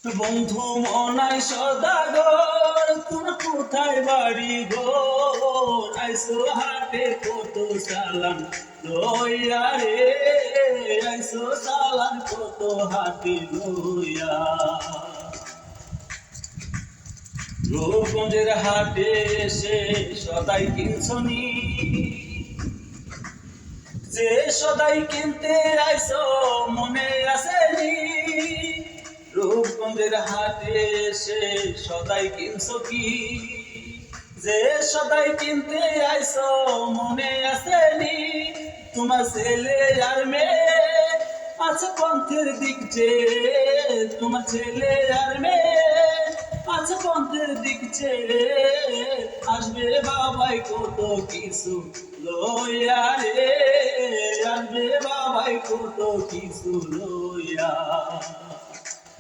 বন্ধু মনাই সদাগর তোর কোথায় বাড়ি ঘর আইসো হাটে কত চালান লইয়া রে আইসো চালান কত হাটে লইয়া রূপগঞ্জের হাটে এসে সদাই কিনছনি যে সদাই কিনতে আইসো মনে আসেনি রূপগঞ্জের হাটে এসে সদাই কিনছো কি যে সদাই কিনতে আইসো মনে আসেনি তোমার ছেলে আর মেয়ে আছে পন্থের দিক যে তোমার ছেলে আর মেয়ে আছে পন্থের দিক ছেড়ে আসবে বাবাই কত কিছু লইয়া রে আসবে বাবাই কত কিছু লইয়া